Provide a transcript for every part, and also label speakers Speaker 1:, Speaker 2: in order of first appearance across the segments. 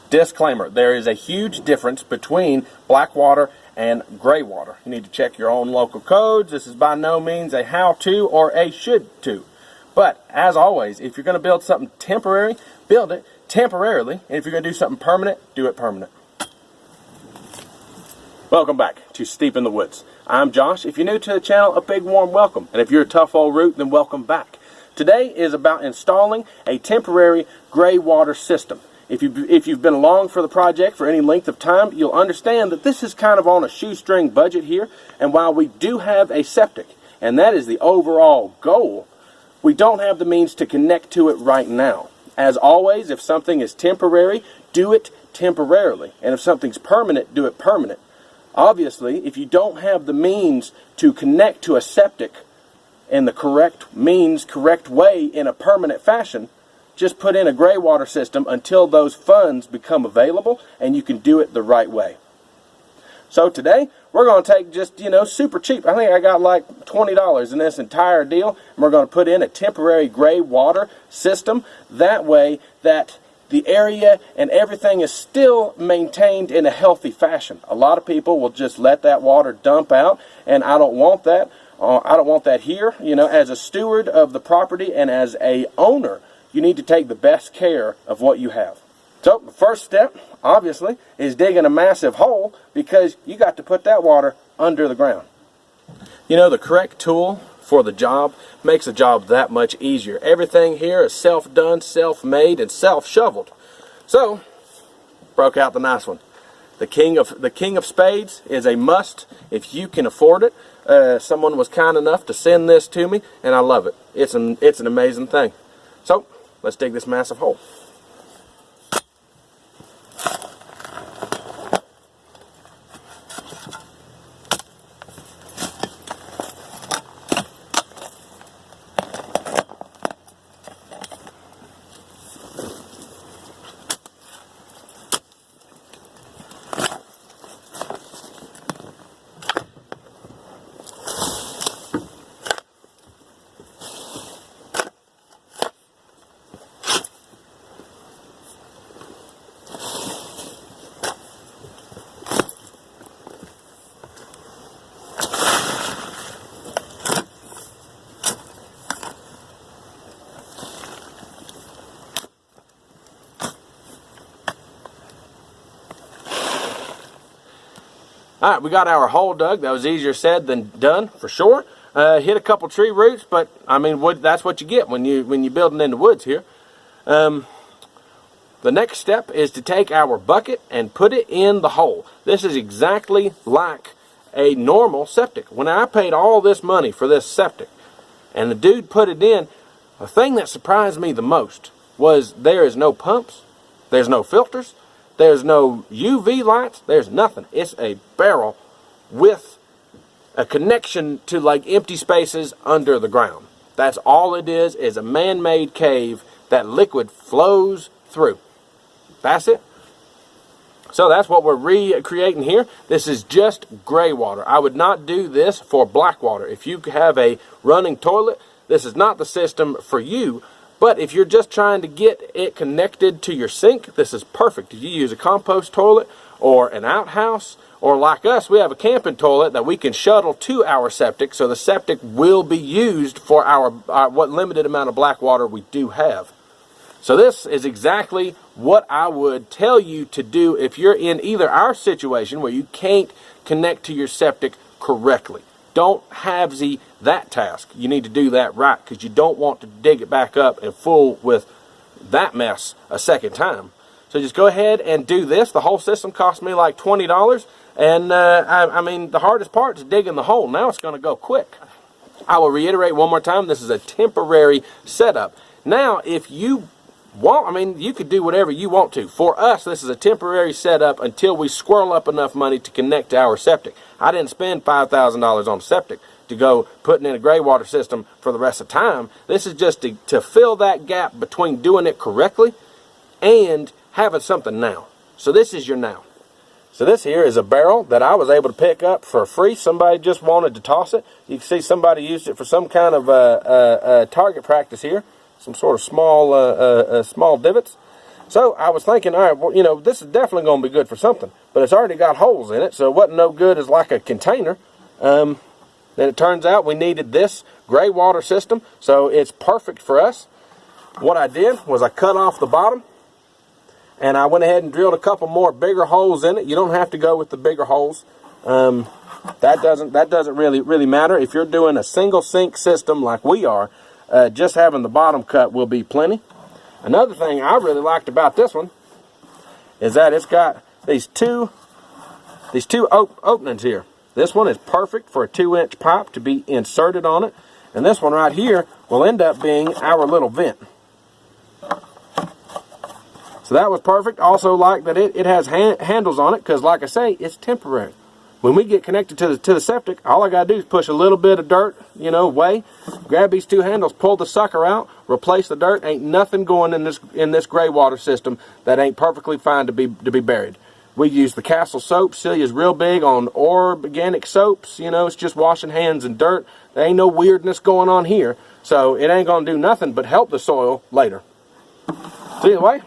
Speaker 1: Disclaimer, there is a huge difference between black water and gray water. You need to check your own local codes. This is by no means a how-to or a should-to. But, as always, if you're going to build something temporary, build it temporarily. And if you're going to do something permanent, do it permanent. Welcome back to Steep in the Woods. I'm Josh. If you're new to the channel, a big warm welcome. And if you're a tough old root, then welcome back. Today is about installing a temporary gray water system. If you've been along for the project for any length of time, you'll understand that this is kind of on a shoestring budget here. And while we do have a septic, and that is the overall goal, we don't have the means to connect to it right now. As always, if something is temporary, do it temporarily. And if something's permanent, do it permanent. Obviously, if you don't have the means to connect to a septic in the correct means, correct way, in a permanent fashion, just put in a gray water system until those funds become available and you can do it the right way. So today, we're going to take just, super cheap. I think I got like $20 in this entire deal. And we're going to put in a temporary gray water system. That way that the area and everything is still maintained in a healthy fashion. A lot of people will just let that water dump out, and I don't want that. I don't want that here. As a steward of the property and as a owner, you need to take the best care of what you have. So the first step, obviously, is digging a massive hole, because you got to put that water under the ground. The correct tool for the job makes the job that much easier. Everything here is self-done, self-made, and self-shoveled. So, broke out the nice one. The king of spades is a must if you can afford it. Someone was kind enough to send this to me, and I love it. It's an amazing thing. So, let's dig this massive hole. Alright, we got our hole dug. That was easier said than done, for sure. Hit a couple tree roots, but I mean, that's what you get when you're building in the woods here. The next step is to take our bucket and put it in the hole. This is exactly like a normal septic. When I paid all this money for this septic, and the dude put it in, the thing that surprised me the most was there is no pumps, there's no filters, there's no UV lights, there's nothing. It's a barrel with a connection to like empty spaces under the ground. That's all it is a man-made cave that liquid flows through. That's it. So that's what we're recreating here. This is just gray water. I would not do this for black water. If you have a running toilet, this is not the system for you. But if you're just trying to get it connected to your sink, this is perfect. If you use a compost toilet or an outhouse, or like us, we have a camping toilet that we can shuttle to our septic, so the septic will be used for our what limited amount of black water we do have. So this is exactly what I would tell you to do if you're in either our situation where you can't connect to your septic correctly. Don't halvesy that task. You need to do that right, because you don't want to dig it back up and fool with that mess a second time. So just go ahead and do this. The whole system cost me like $20. And I mean, the hardest part is digging the hole. Now it's going to go quick. I will reiterate one more time, this is a temporary setup. Now, if you want, I mean, you could do whatever you want to. For us, this is a temporary setup until we squirrel up enough money to connect to our septic. I didn't spend $5,000 on septic to go putting in a gray water system for the rest of the time. This is just to fill that gap between doing it correctly and having something now. So this is your now. So this here is a barrel that I was able to pick up for free. Somebody just wanted to toss it. You can see somebody used it for some kind of target practice here. Some sort of small divots. So I was thinking, all right, well, you know, this is definitely going to be good for something, but it's already got holes in it, so it wasn't no good as like a container. Then it turns out we needed this gray water system, so it's perfect for us. What I did was I cut off the bottom, and I went ahead and drilled a couple more bigger holes in it. You don't have to go with the bigger holes. That doesn't really matter. If you're doing a single sink system like we are, just having the bottom cut will be plenty. Another thing I really liked about this one is that it's got these two openings here. This one is perfect for a 2-inch pipe to be inserted on it, and this one right here will end up being our little vent. So that was perfect. Also like that it has handles on it, because like I say, it's temporary. When we get connected to the septic, all I got to do is push a little bit of dirt, you know, away, grab these two handles, pull the sucker out, replace the dirt. Ain't nothing going in this gray water system that ain't perfectly fine to be buried. We use the Castle soap. Celia's real big on organic soaps. You know, it's just washing hands and dirt. There ain't no weirdness going on here, so it ain't going to do nothing but help the soil later. So either way,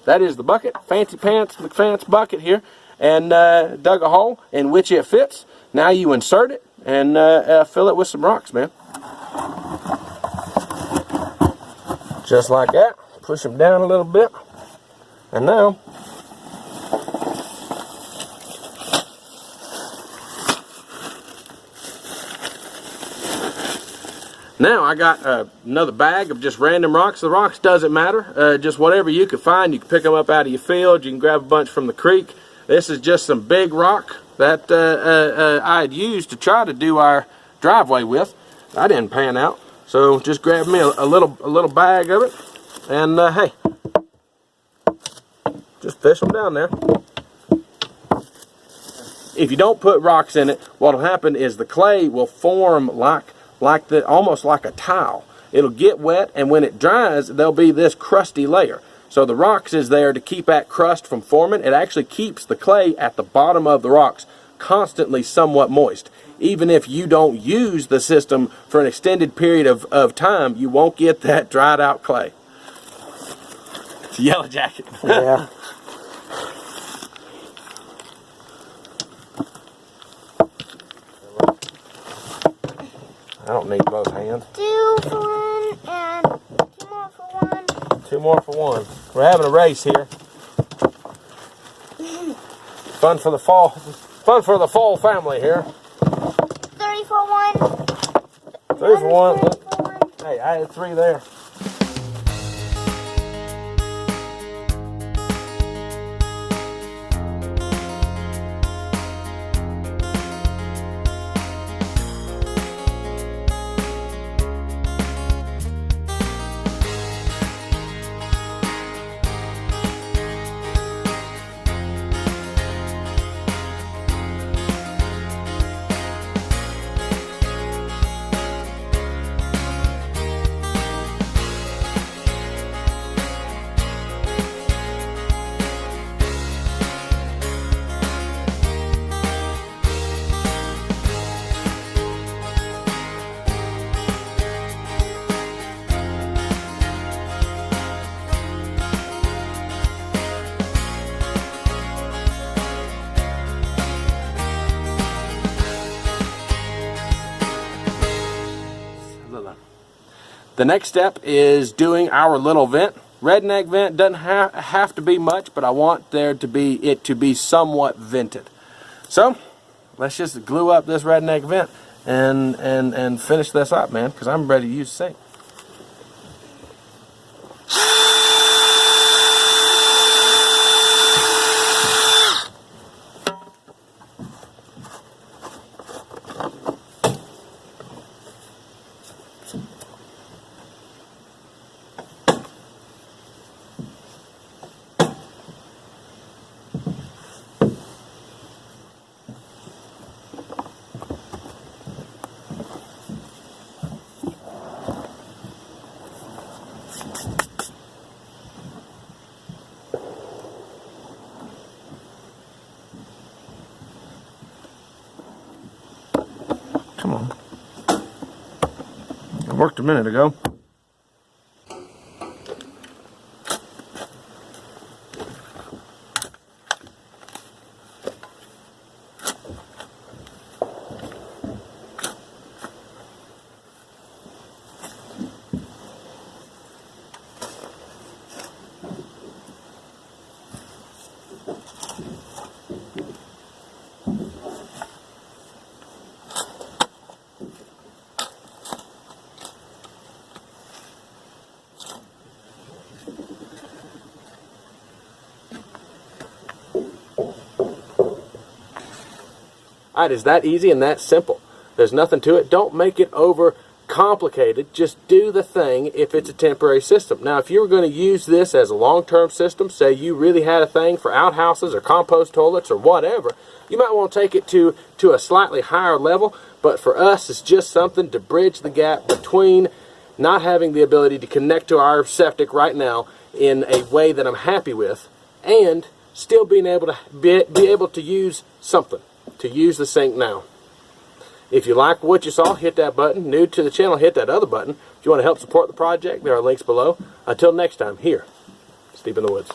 Speaker 1: that is the bucket, Fancy Pants McFance bucket here. And dug a hole in which it fits. Now you insert it and fill it with some rocks, man. Just like that. Push them down a little bit. And now I got another bag of just random rocks. The rocks doesn't matter. Just whatever you can find. You can pick them up out of your field. You can grab a bunch from the creek. This is just some big rock that I had used to try to do our driveway with. I didn't pan out, so just grab me a little bag of it, and hey, just fish them down there. If you don't put rocks in it, what'll happen is the clay will form almost like a tile. It'll get wet, and when it dries, there'll be this crusty layer. So the rocks is there to keep that crust from forming. It actually keeps the clay at the bottom of the rocks constantly somewhat moist. Even if you don't use the system for an extended period of time, you won't get that dried out clay. It's a yellow jacket. Yeah. I don't need both hands. 2 for 1 and 2 more for 1. 2 more for 1. We're having a race here. Fun for the fall family here. 3 for 1. 3 for 1. Hey, I had 3 there. The next step is doing our little vent. Redneck vent doesn't have to be much, but I want it to be somewhat vented. So let's just glue up this redneck vent and finish this up, man, because I'm ready to use the sink. Come on. It worked a minute ago. It is that easy and that simple. There's nothing to it. Don't make it over complicated. Just do the thing if it's a temporary system. Now, if you were going to use this as a long-term system, say you really had a thing for outhouses or compost toilets or whatever, you might want to take it to a slightly higher level. But for us, it's just something to bridge the gap between not having the ability to connect to our septic right now in a way that I'm happy with, and still being able to be able to use something, to use the sink now. If you like what you saw, hit that button. New to the channel, hit that other button. If you want to help support the project, there are links below. Until next time, here, Steve in the Woods.